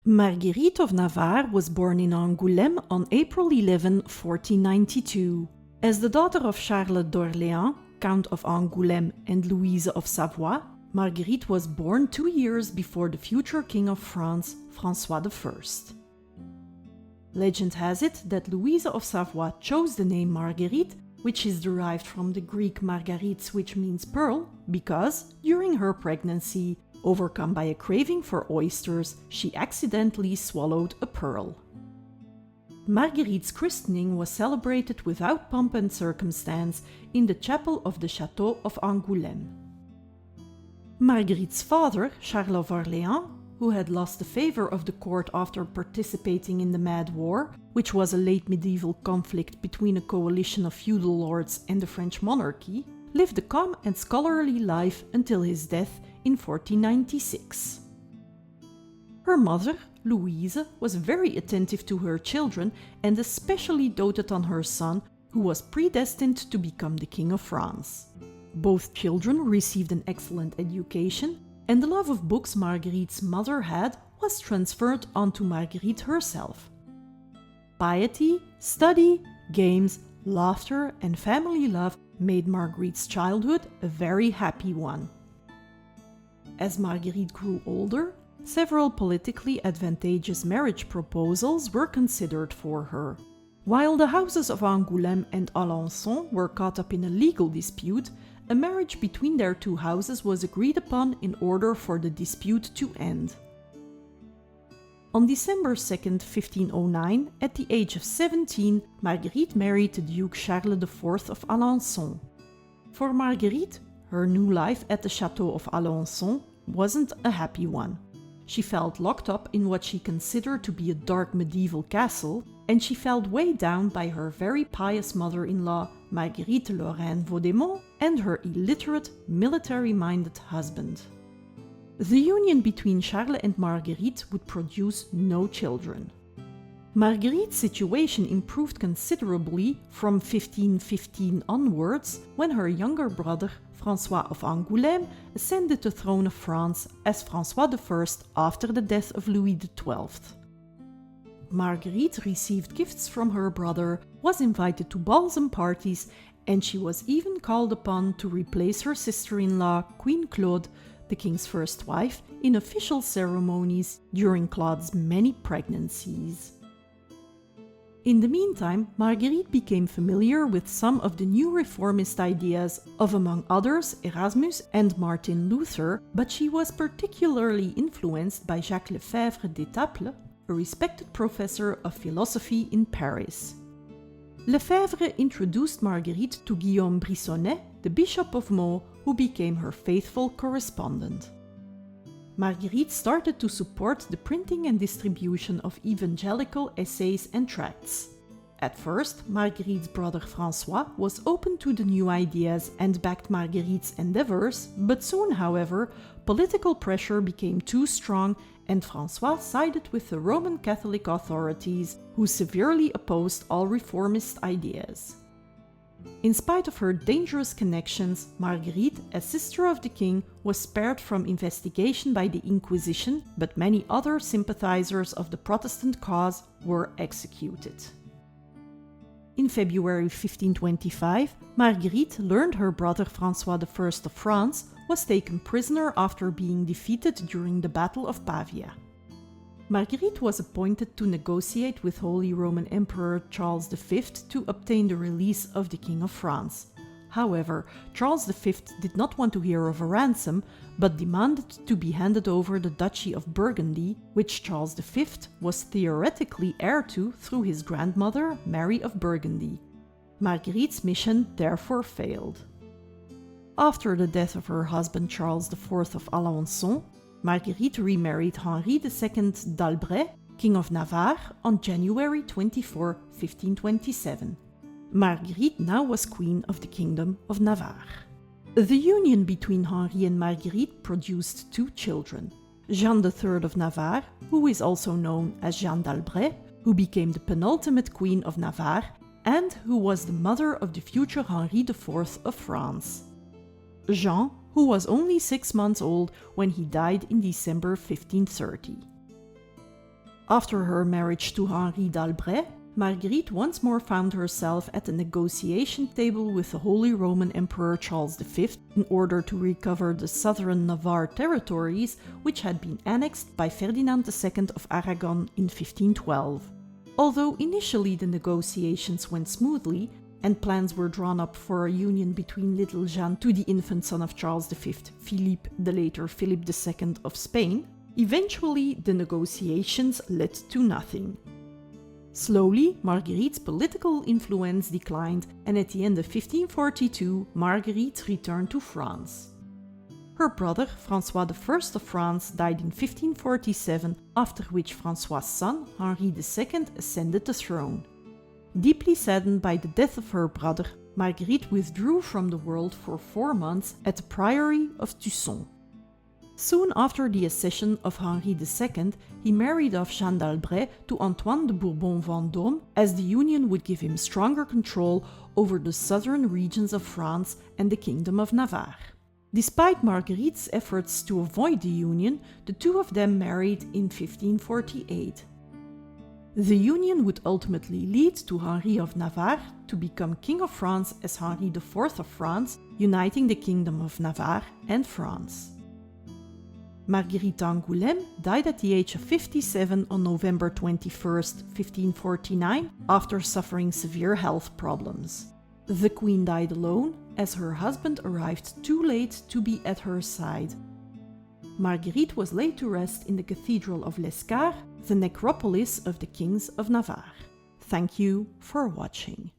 Marguerite of Navarre was born in Angoulême on April 11, 1492. As the daughter of Charles d'Orléans, Count of Angoulême, and Louise of Savoy, Marguerite was born 2 years before the future King of France, François I. Legend has it that Louise of Savoy chose the name Marguerite, which is derived from the Greek margarites, which means pearl, because, during her pregnancy, overcome by a craving for oysters, she accidentally swallowed a pearl. Marguerite's christening was celebrated without pomp and circumstance in the chapel of the Château of Angoulême. Marguerite's father, Charles of Orléans, who had lost the favor of the court after participating in the Mad War, which was a late medieval conflict between a coalition of feudal lords and the French monarchy, lived a calm and scholarly life until his death in 1496. Her mother, Louise, was very attentive to her children and especially doted on her son, who was predestined to become the King of France. Both children received an excellent education, and the love of books Marguerite's mother had was transferred onto Marguerite herself. Piety, study, games, laughter, and family love made Marguerite's childhood a very happy one. As Marguerite grew older, several politically advantageous marriage proposals were considered for her. While the houses of Angoulême and Alençon were caught up in a legal dispute, a marriage between their two houses was agreed upon in order for the dispute to end. On December 2, 1509, at the age of 17, Marguerite married the Duke Charles IV of Alençon. For Marguerite, her new life at the Château of Alençon wasn't a happy one. She felt locked up in what she considered to be a dark medieval castle, and she felt weighed down by her very pious mother-in-law, Marguerite Lorraine Vaudémont, and her illiterate, military-minded husband. The union between Charles and Marguerite would produce no children. Marguerite's situation improved considerably from 1515 onwards, when her younger brother, François of Angoulême, ascended the throne of France as François I after the death of Louis XII. Marguerite received gifts from her brother, was invited to balls and parties, and she was even called upon to replace her sister-in-law, Queen Claude, the king's first wife, in official ceremonies during Claude's many pregnancies. In the meantime, Marguerite became familiar with some of the new reformist ideas of, among others, Erasmus and Martin Luther, but she was particularly influenced by Jacques Lefebvre d'Étaples, a respected professor of philosophy in Paris. Lefebvre introduced Marguerite to Guillaume Brissonnet, the Bishop of Meaux, who became her faithful correspondent. Marguerite started to support the printing and distribution of evangelical essays and tracts. At first, Marguerite's brother François was open to the new ideas and backed Marguerite's endeavors, but soon, however, political pressure became too strong and François sided with the Roman Catholic authorities, who severely opposed all reformist ideas. In spite of her dangerous connections, Marguerite, as sister of the king, was spared from investigation by the Inquisition, but many other sympathizers of the Protestant cause were executed. In February 1525, Marguerite learned her brother François I of France was taken prisoner after being defeated during the Battle of Pavia. Marguerite was appointed to negotiate with Holy Roman Emperor Charles V to obtain the release of the King of France. However, Charles V did not want to hear of a ransom, but demanded to be handed over the Duchy of Burgundy, which Charles V was theoretically heir to through his grandmother, Mary of Burgundy. Marguerite's mission therefore failed. After the death of her husband Charles IV of Alençon, Marguerite remarried Henri II d'Albret, King of Navarre, on January 24, 1527. Marguerite now was Queen of the Kingdom of Navarre. The union between Henri and Marguerite produced two children: Jeanne III of Navarre, who is also known as Jeanne d'Albret, who became the penultimate Queen of Navarre, and who was the mother of the future Henri IV of France. Jean, who was only 6 months old when he died in December 1530. After her marriage to Henri d'Albret, Marguerite once more found herself at the negotiation table with the Holy Roman Emperor Charles V in order to recover the southern Navarre territories, which had been annexed by Ferdinand II of Aragon in 1512. Although initially the negotiations went smoothly, and plans were drawn up for a union between little Jeanne to the infant son of Charles V, Philippe, the later Philip II of Spain, eventually the negotiations led to nothing. Slowly, Marguerite's political influence declined, and at the end of 1542, Marguerite returned to France. Her brother, François I of France, died in 1547, after which François' son, Henri II, ascended the throne. Deeply saddened by the death of her brother, Marguerite withdrew from the world for 4 months at the priory of Tusson. Soon after the accession of Henri II, he married off Jeanne d'Albret to Antoine de Bourbon-Vendôme, as the union would give him stronger control over the southern regions of France and the Kingdom of Navarre. Despite Marguerite's efforts to avoid the union, the two of them married in 1548. The union would ultimately lead to Henri of Navarre to become King of France as Henri IV of France, uniting the Kingdom of Navarre and France. Marguerite Angoulême died at the age of 57 on November 21, 1549, after suffering severe health problems. The Queen died alone, as her husband arrived too late to be at her side. Marguerite was laid to rest in the Cathedral of Lescar, the necropolis of the Kings of Navarre. Thank you for watching.